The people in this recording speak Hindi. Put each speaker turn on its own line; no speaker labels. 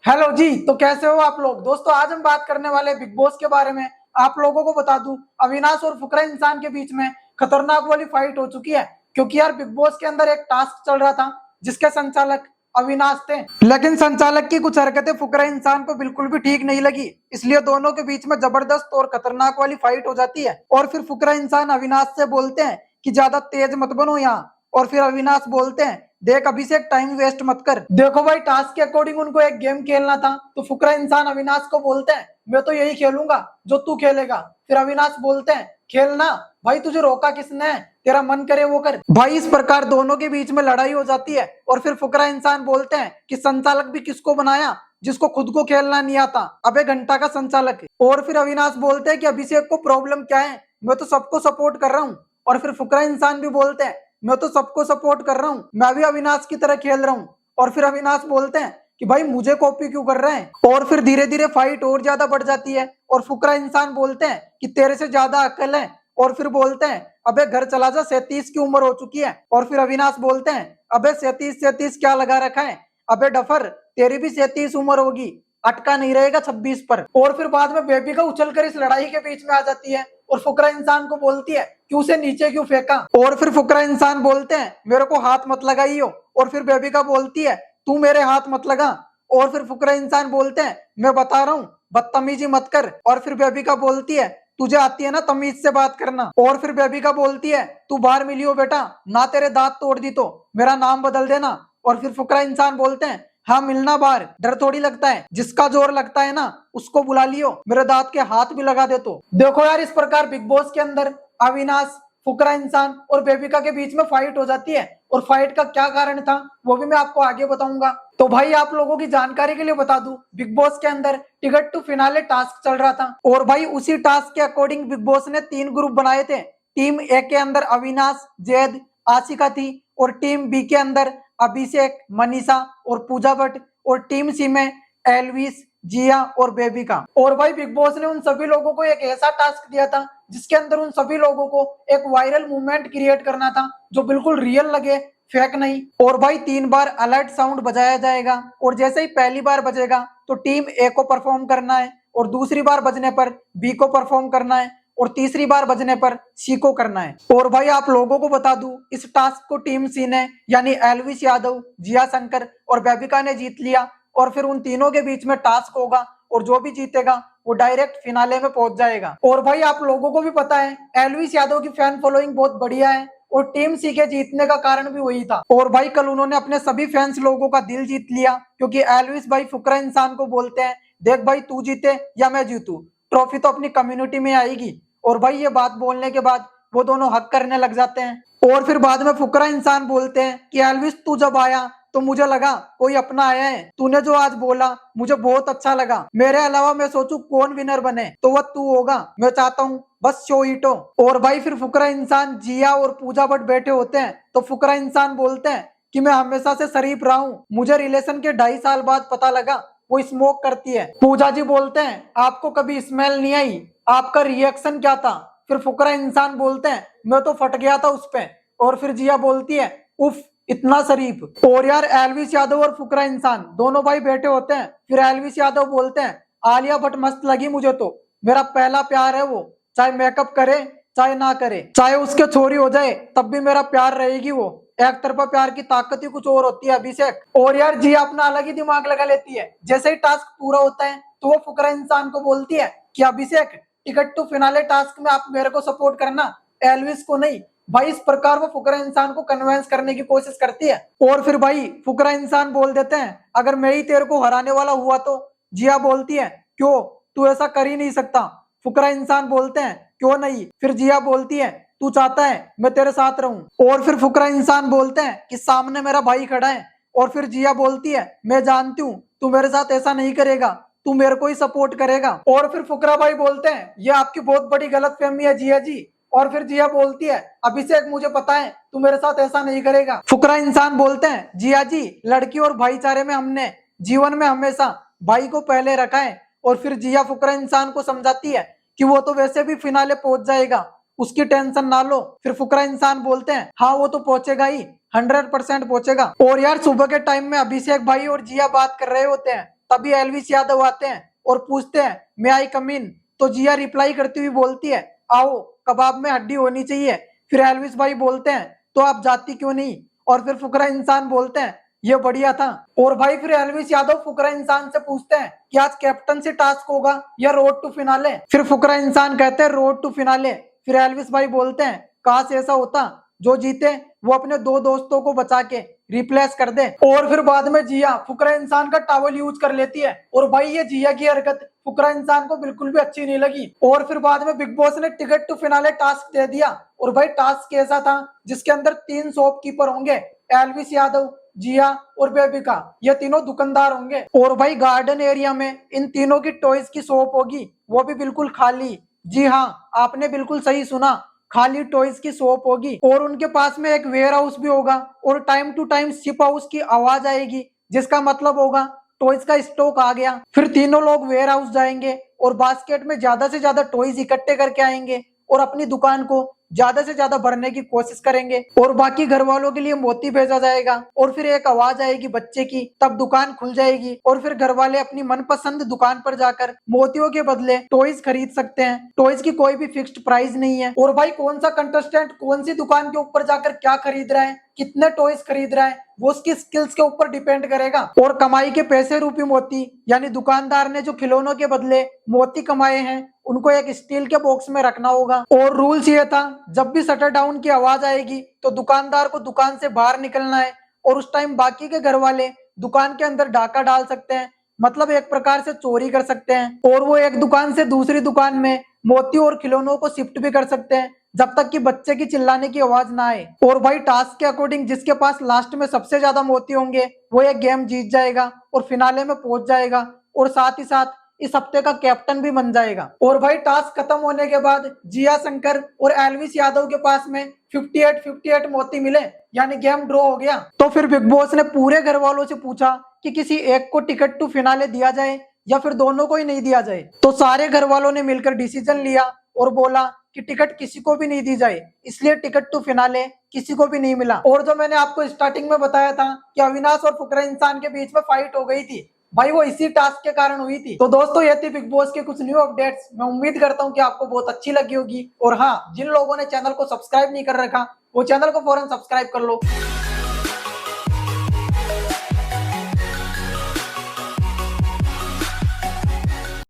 हेलो जी। तो कैसे हो आप लोग? दोस्तों आज हम बात करने वाले हैं बिग बॉस के बारे में। आप लोगों को बता दूं, अविनाश और फुकरा इंसान के बीच में खतरनाक वाली फाइट हो चुकी है। क्योंकि यार बिग बॉस के अंदर एक टास्क चल रहा था जिसके संचालक अविनाश थे, लेकिन संचालक की कुछ हरकतें फुकरा इंसान को बिल्कुल भी ठीक नहीं लगी। इसलिए दोनों के बीच में जबरदस्त और खतरनाक वाली फाइट हो जाती है। और फिर फुकरा इंसान अविनाश से बोलते हैं कि ज्यादा तेज मत बनो यहाँ। और फिर अविनाश बोलते हैं, देख अभिषेक टाइम वेस्ट मत कर। देखो भाई, टास्क के अकॉर्डिंग उनको एक गेम खेलना था, तो फुकरा इंसान अविनाश को बोलते हैं मैं तो यही खेलूंगा जो तू खेलेगा। फिर अविनाश बोलते हैं खेलना भाई, तुझे रोका किसने है? तेरा मन करे वो कर। भाई इस प्रकार दोनों के बीच में लड़ाई हो जाती है। और फिर फुकरा इंसान बोलते हैं कि संचालक भी किसको बनाया जिसको खुद को खेलना नहीं आता, अबे घंटा का संचालक। और फिर अविनाश बोलते हैं कि अभिषेक को प्रॉब्लम क्या है, मैं तो सबको सपोर्ट कर रहा हूँ। और फिर फुकरा इंसान भी बोलते हैं मैं तो सबको सपोर्ट कर रहा हूँ, मैं भी अविनाश की तरह खेल रहा हूँ। और फिर अविनाश बोलते हैं कि भाई मुझे कॉपी क्यों कर रहे हैं। और फिर धीरे धीरे फाइट और ज्यादा बढ़ जाती है। और फुकरा इंसान बोलते हैं कि तेरे से ज्यादा अकल है। और फिर बोलते हैं अबे घर चला जा, 37 की उम्र हो चुकी है। और फिर अविनाश बोलते हैं अबे 37 क्या लगा रखा है, अबे डफर तेरी भी 37 उम्र होगी, अटका नहीं रहेगा 26 पर। और फिर बाद में बेबी का उछलकर इस लड़ाई के बीच में आ जाती है और फुकरा इंसान को बोलती है कि उसे नीचे क्यों फेंका। और फिर फुकरा इंसान बोलते हैं मेरे को हाथ मत लगाइयो। और फिर बेबी का बोलती है तू मेरे हाथ मत लगा। और फिर फुकरा इंसान बोलते हैं मैं बता रहा हूँ बदतमीजी मत कर। और फिर बेबी का बोलती है तुझे आती है ना तमीज से बात करना। और फिर बेबी का बोलती है तू बाहर मिलियो बेटा, ना तेरे दांत तोड़ दी तो मेरा नाम बदल देना। और फिर फुकरा इंसान बोलते हैं हाँ मिलना बाहर, डर थोड़ी लगता है, जिसका जोर लगता है ना उसको बुला लियो, मेरे दांत के हाथ भी लगा दे तो। देखो यार इस प्रकार बिग बॉस के अंदर अविनाश, फुकरा इंसान और बेबिका के बीच में फाइट हो जाती है। और फाइट का क्या कारण था वो भी मैं आपको आगे बताऊंगा। तो भाई आप लोगों की जानकारी के लिए बता दूं, बिग बॉस के अंदर टिकट टू फिनाले टास्क चल रहा था। और भाई उसी टास्क के अकॉर्डिंग बिग बॉस ने 3 ग्रुप बनाए थे। टीम ए के अंदर अविनाश, जैद, आशिका थी। और टीम बी के अंदर अभिषेक, मनीषा और पूजा भट्ट। और टीम सी में एलविस, जिया और बेबिका। और भाई बिग बॉस ने उन सभी लोगों को एक ऐसा टास्क दिया था जिसके अंदर उन सभी लोगों को एक वायरल मूवमेंट क्रिएट करना था जो बिल्कुल रियल लगे, फेक नहीं। और भाई 3 बार अलर्ट साउंड बजाया जाएगा। और जैसे ही पहली बार बजेगा तो टीम ए को परफॉर्म करना है, और दूसरी बार बजने पर बी को परफॉर्म करना है, और तीसरी बार बजने पर सी को करना है। और भाई आप लोगों को बता दूं, इस टास्क को टीम सी ने यानी एलविस यादव, जिया शंकर और बेबिका ने जीत लिया। और फिर उन तीनों के बीच में टास्क होगा और जो भी जीतेगा वो डायरेक्ट फिनाले में पहुंच जाएगा। और भाई आप लोगों को भी पता है एलविस यादव की फैन फॉलोइंग बहुत बढ़िया है, और टीम सी के जीतने का कारण भी वही था। और भाई कल उन्होंने अपने सभी फैंस लोगों का दिल जीत लिया, क्योंकि एलविस भाई फुकरा इंसान को बोलते हैं देख भाई तू जीते या मैं जीतू, ट्रॉफी तो अपनी कम्युनिटी में आएगी। और भाई ये बात बोलने के बाद वो दोनों हक करने लग जाते हैं। और फिर बाद में फुकरा इंसान बोलते हैं कि एलविस तू जब आया तो मुझे लगा कोई अपना आया है, तूने जो आज बोला मुझे बहुत अच्छा लगा, मेरे अलावा मैं सोचूं कौन विनर बने तो वह तू होगा, मैं चाहता हूँ बस शो ईटो। और भाई फिर फुकरा इंसान, जिया और पूजा भट्ट बैठे होते हैं, तो फुकरा इंसान बोलते हैं कि मैं हमेशा से शरीफ रहा हूँ, मुझे रिलेशन के 2.5 साल बाद पता लगा वो स्मोक करती है। पूजा जी बोलते हैं आपको कभी स्मेल नहीं आई, आपका रिएक्शन क्या था? फिर फुकरा इंसान बोलते हैं मैं तो फट गया था उस पे। और फिर जिया बोलती है उफ इतना शरीफ। और यार एलविस यादव और फुकरा इंसान दोनों भाई बैठे होते हैं। फिर एलविस यादव बोलते हैं आलिया भट्ट मस्त लगी मुझे, तो मेरा पहला प्यार है वो, चाहे मेकअप करे चाहे ना करे, चाहे उसके छोरी हो जाए तब भी मेरा प्यार रहेगी वो, एक तरफा प्यार की ताकत ही कुछ और होती है अभिषेक। और यार जी अपना अलग ही दिमाग लगा लेती है। जैसे ही टास्क पूरा होता है तो वो फुकरा इंसान को बोलती है कि अभिषेक टिकट टू फिनाले टास्क में आप मेरे को सपोर्ट करना, एलविस को नहीं। भाई इस प्रकार वो फुकरा इंसान को कन्विंस करने की कोशिश करती है। और फिर भाई फुकरा इंसान बोल देते हैं अगर मैं ही तेरे को हराने वाला हुआ तो? जिया बोलती है क्यों, तू ऐसा कर ही नहीं सकता। फुकरा इंसान बोलते हैं क्यों नहीं? फिर जिया बोलती है तू चाहता है मैं तेरे साथ रहूं। और फिर फुकरा इंसान बोलते हैं कि सामने मेरा भाई खड़ा है। और फिर जिया बोलती है मैं जानती हूँ तू मेरे साथ ऐसा नहीं करेगा, तू मेरे को ही सपोर्ट करेगा। और फिर फुकरा भाई बोलते हैं ये आपकी बहुत बड़ी गलतफहमी है जिया जी। और फिर जिया बोलती है अभिषेक मुझे पता है तू मेरे साथ ऐसा नहीं करेगा। फुकरा इंसान बोलते हैं जिया जी लड़की और भाईचारे में हमने जीवन में हमेशा भाई को पहले रखा है। और फिर जिया फुकरा इंसान को समझाती है कि वो तो वैसे भी फिनाले पहुंच जाएगा, उसकी टेंशन ना लो। फिर फुकरा इंसान बोलते हैं हाँ वो तो पहुंचेगा ही, 100% पहुंचेगा। और यार सुबह के टाइम में अभिषेक भाई और जिया बात कर रहे होते हैं तभी एलविस यादव आते हैं और पूछते हैं मे आई कम इन। तो जिया रिप्लाई करती हुई बोलती है आओ, कबाब में हड्डी होनी चाहिए। फिर एलविस भाई बोलते हैं तो आप जाती क्यों नहीं। और फिर फुकरा इंसान बोलते हैं ये बढ़िया था। और भाई फिर एलविस यादव फुकरा इंसान से पूछते हैं कि आज कैप्टन से टास्क होगा या रोड टू फिनाले। फिर फुकरा इंसान कहते हैं रोड टू फिनाले। फिर एलविस भाई बोलते हैं काश ऐसा होता, जो जीते वो अपने दो दोस्तों को बचा के रिप्लेस कर दे। और फिर बाद में जिया फुकरा इंसान का टावल यूज कर लेती है। और भाई ये जिया की हरकत फुकरा इंसान को बिल्कुल भी अच्छी नहीं लगी। और फिर बाद में बिग बॉस ने टिकट टू फिनाले टास्क दे दिया। और भाई टास्क ऐसा था जिसके अंदर 3 शॉपकीपर होंगे, एलविस यादव, जिया और बेबिका, ये तीनों दुकानदार होंगे। और भाई गार्डन एरिया में इन तीनों की टॉयज की शॉप होगी, वो भी बिल्कुल खाली। जी हाँ, आपने बिल्कुल सही सुना, खाली टॉयज की शॉप होगी। और उनके पास में एक वेयर हाउस भी होगा और time to time ship house की आवाज आएगी, जिसका मतलब होगा टॉयज का स्टॉक आ गया। फिर तीनों लोग वेयर हाउस जाएंगे और बास्केट में ज्यादा से ज्यादा टॉयज इकट्ठे करके आएंगे और अपनी दुकान को ज्यादा से ज्यादा भरने की कोशिश करेंगे। और बाकी घर वालों के लिए मोती भेजा जाएगा और फिर एक आवाज आएगी बच्चे की, तब दुकान खुल जाएगी। और फिर घर वाले अपनी मनपसंद दुकान पर जाकर मोतियों के बदले टॉयज खरीद सकते हैं। टॉयज की कोई भी फिक्स्ड प्राइस नहीं है। और भाई कौन सा कंटेस्टेंट कौन सी दुकान के ऊपर जाकर क्या खरीद रहा है, कितने टॉयज खरीद रहा है, वो उसकी स्किल्स के ऊपर डिपेंड करेगा। और कमाई के पैसे रूपी मोती यानी दुकानदार ने जो खिलौनों के बदले मोती कमाए हैं उनको एक स्टील के बॉक्स में रखना होगा। और रूल्स ये था, जब भी शटर डाउन की आवाज आएगी तो दुकानदार को दुकान से बाहर निकलना है और उस टाइम बाकी के घर वाले दुकान के अंदर डाका डाल सकते हैं, मतलब एक प्रकार से चोरी कर सकते हैं। और वो एक दुकान से दूसरी दुकान में मोती और खिलौनों को शिफ्ट भी कर सकते हैं जब तक कि बच्चे की चिल्लाने की आवाज ना आए। और भाई टास्क के अकॉर्डिंग जिसके पास लास्ट में सबसे ज्यादा मोती होंगे वो एक गेम जीत जाएगा और फिनाले में पहुंच जाएगा और साथ ही साथ इस हफ्ते का कैप्टन भी बन जाएगा। और भाई टास्क खत्म होने के बाद जिया शंकर और एलविस यादव के पास में 58 मोती मिले, यानी गेम ड्रॉ हो गया। तो फिर बिग बॉस ने पूरे घर वालों से पूछा कि किसी एक को टिकट टू फिनाले दिया जाए या फिर दोनों को ही नहीं दिया जाए। तो सारे घर वालों ने मिलकर डिसीजन लिया और बोला कि टिकट किसी को भी नहीं दी जाए, इसलिए टिकट टू फिनाले किसी को भी नहीं मिला। और जो मैंने आपको स्टार्टिंग में बताया था कि अविनाश और फुकरा इंसान के बीच में फाइट हो गई थी, भाई वो इसी टास्क के कारण हुई थी। तो दोस्तों ये थी बिग बॉस के कुछ न्यू अपडेट्स। मैं उम्मीद करता हूँ कि आपको बहुत अच्छी लगी होगी। और हाँ, जिन लोगों ने चैनल को सब्सक्राइब नहीं कर रखा वो चैनल को फौरन सब्सक्राइब कर लो।